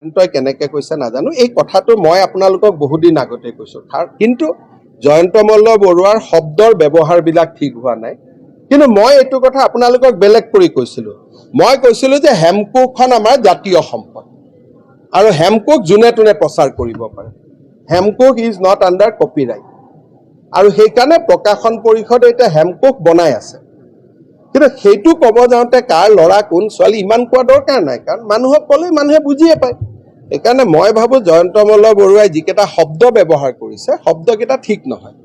জয়ন্তই কেনেকৈ কৈছে নাজানো। এই কথাটো মই আপোনালোকক বহুদিন আগতে কৈছোঁ, কিন্তু জয়ন্ত মল্ল বৰুৱাৰ শব্দৰ ব্যৱহাৰবিলাক ঠিক হোৱা নাই। কিন্তু মই এইটো কথা আপোনালোকক বেলেগ কৰি কৈছিলোঁ। মই কৈছিলোঁ যে হেমকোখন আমাৰ জাতীয় সম্পদ আৰু হেমকোক যোনে তোনে প্ৰচাৰ কৰিব পাৰে। হেমকোক ইজ নট আণ্ডাৰ কপিৰাইট আৰু সেইকাৰণে প্ৰকাশন পৰিষদে এতিয়া হেমকোক বনাই আছে। কিন্তু সেইটো ক'ব যাওঁতে কাৰ ল'ৰা কোন ছোৱালী ইমান কোৱা দৰকাৰ নাই, কাৰণ মানুহক ক'লে মানুহে বুজিয়ে পায়। সেইকাৰণে মই ভাবোঁ জয়ন্ত মল্ল বৰুৱাই যিকেইটা শব্দ ব্যৱহাৰ কৰিছে শব্দকেইটা ঠিক নহয়।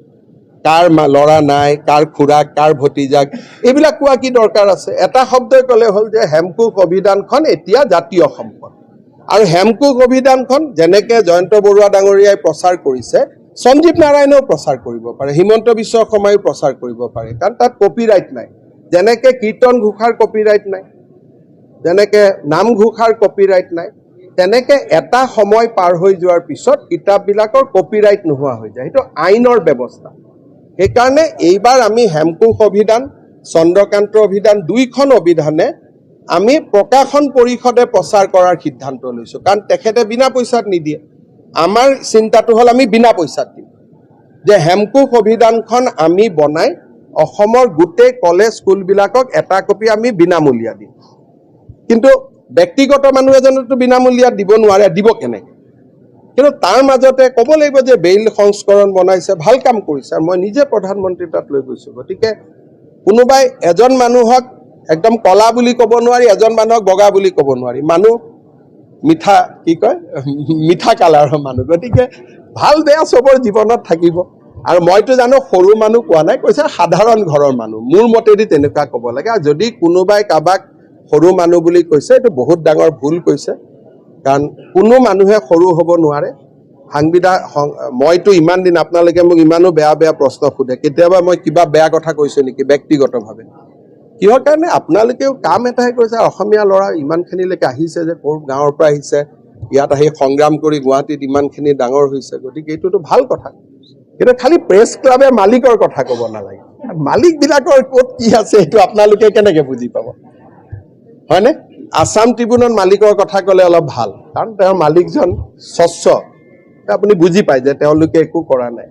কাৰ ল'ৰা নাই, কাৰ খুৰাক, কাৰ ভতিজাক, এইবিলাক কোৱা কি দৰকাৰ আছে? এটা শব্দই ক'লে হ'ল যে হেমকোক অভিধানখন এতিয়া জাতীয় সম্পদ আৰু হেমকোক অভিধানখন যেনেকৈ জয়ন্ত বৰুৱা ডাঙৰীয়াই প্ৰচাৰ কৰিছে, সঞ্জীৱ নাৰায়ণেও প্ৰচাৰ কৰিব পাৰে, হিমন্ত বিশ্ব শৰ্মায়ো প্ৰচাৰ কৰিব পাৰে, কাৰণ তাত কপিৰাইট নাই। যেনেকৈ কীৰ্তন ঘোষাৰ কপিৰাইট নাই, যেনেকৈ নামঘোষাৰ কপিৰাইট নাই, তেনেকৈ এটা সময় পাৰ হৈ যোৱাৰ পিছত কিতাপবিলাকৰ কপিৰাইট নোহোৱা হৈ যায়। সেইটো আইনৰ ব্যৱস্থা। সেইকাৰণে এইবাৰ আমি হেমকোক অভিধান, চন্দ্ৰকান্ত অভিধান, দুইখন অভিধানে আমি প্ৰকাশন পৰিষদে প্ৰচাৰ কৰাৰ সিদ্ধান্ত লৈছোঁ, কাৰণ তেখেতে বিনা পইচাত নিদিয়ে। আমাৰ চিন্তাটো হ'ল আমি বিনা পইচাত দিম, যে হেমকোক অভিধানখন আমি বনাই অসমৰ গোটেই কলেজ স্কুলবিলাকক এটা কপি আমি বিনামূলীয়া দিম। কিন্তু ব্যক্তিগত মানুহ এজনেতো বিনামূলীয়া দিব নোৱাৰে, দিব কেনেকৈ? কিন্তু তাৰ মাজতে ক'ব লাগিব যে বেইল সংস্কৰণ বনাইছে, ভাল কাম কৰিছে, আৰু মই নিজে প্ৰধানমন্ত্ৰী তাত লৈ গৈছোঁ। গতিকে কোনোবাই এজন মানুহক একদম কলা বুলি ক'ব নোৱাৰি, এজন মানুহক বগা বুলি ক'ব নোৱাৰি। মানুহ মিঠা কি কয় মিঠা কালাৰৰ মানুহ, গতিকে ভাল বেয়া চবৰ জীৱনত থাকিব। আৰু মইতো জানো সৰু মানুহ কোৱা নাই, কৈছে সাধাৰণ ঘৰৰ মানুহ। মোৰ মতেদি তেনেকুৱা ক'ব লাগে। আৰু যদি কোনোবাই কাৰোবাক সৰু মানুহ বুলি কৈছে, এইটো বহুত ডাঙৰ ভুল কৈছে, কাৰণ কোনো মানুহে সৰু হ'ব নোৱাৰে। মইতো ইমান দিন আপোনালোকে মোক ইমানো বেয়া বেয়া প্ৰশ্ন সোধে, কেতিয়াবা মই কিবা বেয়া কথা কৈছোঁ নেকি ব্যক্তিগতভাৱে? কিহৰ কাৰণে? আপোনালোকেও কাম এটাহে কৰিছে। অসমীয়া ল'ৰা ইমানখিনিলৈকে আহিছে, যে ক'ৰ গাঁৱৰ পৰা আহিছে, ইয়াত আহি সংগ্ৰাম কৰি গুৱাহাটীত ইমানখিনি ডাঙৰ হৈছে, গতিকে এইটোতো ভাল কথা। কিন্তু খালি প্ৰেছ ক্লাবে মালিকৰ কথা ক'ব নালাগে। মালিকবিলাকৰ ক'ত কি আছে এইটো আপোনালোকে কেনেকৈ বুজি পাব, হয়নে? আছাম ট্ৰিবিউনত মালিকৰ কথা ক'লে অলপ ভাল, কাৰণ তেওঁৰ মালিকজন স্বচ্ছ, আপুনি বুজি পায় যে তেওঁলোকে একো কৰা নাই।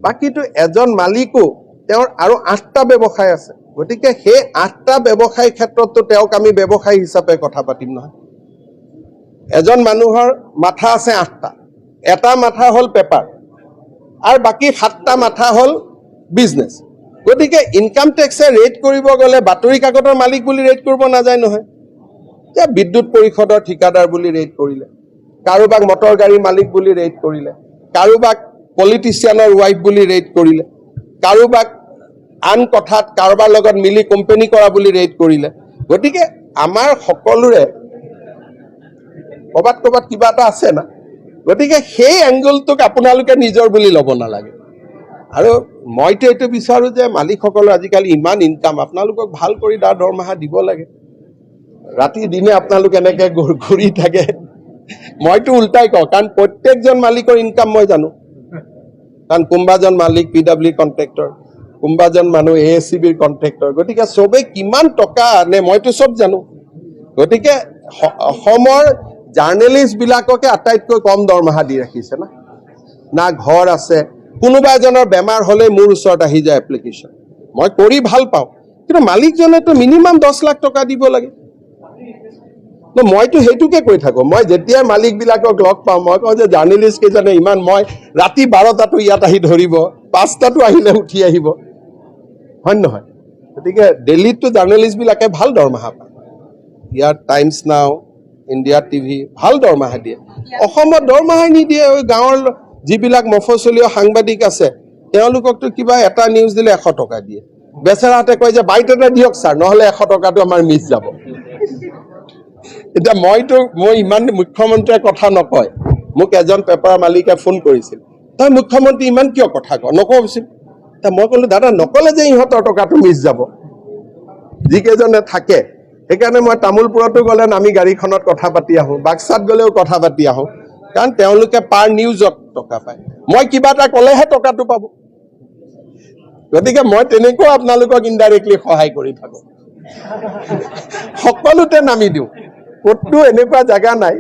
বাকীটো এজন মালিকো তেওঁৰ আৰু 8টা ব্যৱসায় আছে। গতিকে সেই 8টা ব্যৱসায় ক্ষেত্ৰততো তেওঁক আমি ব্যৱসায়ী হিচাপে কথা পাতিম নহয়। এজন মানুহৰ মাথা আছে 8টা, এটা মাথা হ'ল পেপাৰ আৰু বাকী 7টা মাথা হ'ল বিজনেছ। গতিকে ইনকাম টেক্সে ৰেড কৰিব গ'লে বাতৰি কাকতৰ মালিক বুলি ৰেড কৰিব নাযায় নহয়। যে বিদ্যুৎ পৰিষদৰ ঠিকাদাৰ বুলি ৰেড কৰিলে, কাৰোবাক মটৰ গাড়ীৰ মালিক বুলি ৰেড কৰিলে, কাৰোবাক পলিটিচিয়ানৰ ৱাইফ বুলি ৰেড কৰিলে, কাৰোবাক আন কথাত কাৰোবাৰ লগত মিলি কোম্পানী কৰা বুলি ৰেড কৰিলে। গতিকে আমাৰ সকলোৰে ক'ৰবাত ক'ৰবাত কিবা এটা আছে না। গতিকে সেই এংগলটোক আপোনালোকে নিজৰ বুলি ল'ব নালাগে। আৰু মইতো এইটো বিচাৰোঁ যে মালিকসকলৰ আজিকালি ইমান ইনকাম, আপোনালোকক ভাল কৰি তাৰ দৰমহা দিব লাগে। ৰাতি দিনে আপোনালোক এনেকৈ ঘূৰি থাকে, মইতো উল্টাই কওঁ, কাৰণ প্ৰত্যেকজন মালিকৰ ইনকাম মই জানো। কাৰণ কোনোবাজন মালিক PW কণ্ট্ৰেক্টৰ, কোনোবাজন মানুহ ASCBৰ কণ্ট্ৰেক্টৰ, গতিকে চবেই কিমান টকা আনে মইতো চব জানো। গতিকে অসমৰ জাৰ্নেলিষ্টবিলাককে আটাইতকৈ কম দৰমহা দি ৰাখিছে না ঘৰ আছে। কোনোবা এজনৰ বেমাৰ হ'লে মোৰ ওচৰত আহি যায় এপ্লিকেশ্যন, মই কৰি ভাল পাওঁ, কিন্তু মালিকজনেতো মিনিমাম 10 লাখ টকা দিব লাগে। মইতো সেইটোকে কৈ থাকোঁ। মই যেতিয়াই মালিকবিলাকক লগ পাওঁ মই কওঁ যে জাৰ্নেলিষ্ট কেইজনে ইমান, মই ৰাতি 12টাতো ইয়াত আহি ধৰিব, 5টাতো আহিলে উঠি আহিব, হয় নহয়? গতিকে দিল্লীততো জাৰ্নেলিষ্টবিলাকে ভাল দৰমহা পায়। ইয়াত টাইমছ নাও, ইণ্ডিয়া TV ভাল দৰমহা দিয়ে। অসমত দৰমহাই নিদিয়ে। ওই গাঁৱৰ যিবিলাক মফচলীয় সাংবাদিক আছে, তেওঁলোককতো কিবা এটা নিউজ দিলে 100 টকা দিয়ে। বেচেৰাহঁতে কয় যে বাইট এটা দিয়ক ছাৰ, নহ'লে 100 টকাটো আমাৰ মিছ যাব। এতিয়া মই ইমান মুখ্যমন্ত্ৰীয়ে কথা নকয়। মোক এজন পেপাৰ মালিকে ফোন কৰিছিল, তই মুখ্যমন্ত্ৰী ইমান কিয় কথা কওঁ, নকওঁচোন। মই ক'লোঁ দাদা নক'লে যে ইহঁতৰ টকাটো মিছ যাব, যিকেইজনে থাকে। সেইকাৰণে মই তামোলপুৰতো গ'লে নামি গাড়ীখনত কথা পাতি আহোঁ, বাক্সাত গ'লেও কথা পাতি আহোঁ, কাৰণ তেওঁলোকে পাৰ নিউজত টকা পায়। মই কিবা এটা ক'লেহে টকাটো পাব। গতিকে মই তেনেকুৱা আপোনালোকক ইনডাইৰেক্টলি সহায় কৰি থাকোঁ, সকলোতে নামি দিওঁ। ক'তো এনেকুৱা জেগা নাই